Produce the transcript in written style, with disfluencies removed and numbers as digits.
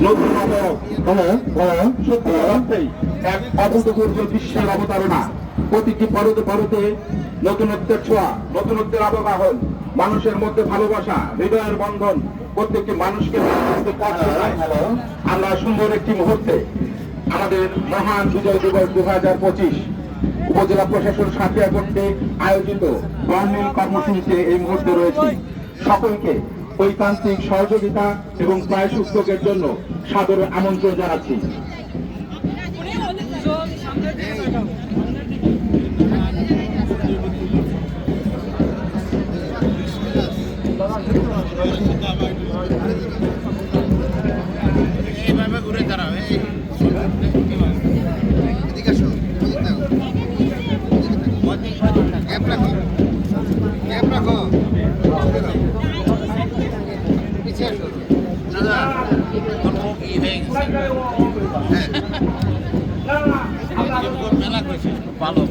নতুন সত্যি এক অভূতপূর্ব বিশ্বের অবতারণা। প্রতিটি পরতে পরতে নতুনত্বের ছোঁয়া, নতুনত্বের আবগাহন, মানুষের মধ্যে ভালোবাসা, হৃদয়ের বন্ধন, প্রত্যেকটি মানুষকে আমরা সুন্দর একটি মুহূর্তে আমাদের মহান বিজয় দিবস 2025 উপজেলা প্রশাসন সাথিয়া কর্তৃক আয়োজিত বর্ণিল কর্মসূচিতে এই মুহূর্তে রয়েছে। সকলকে ঐকান্তিক সহযোগিতা এবং প্রায় উদ্যোগের জন্য সাদর আমন্ত্রণ জানাচ্ছি। ঘুরে দাঁড়াবে মেলা করেছে ভালো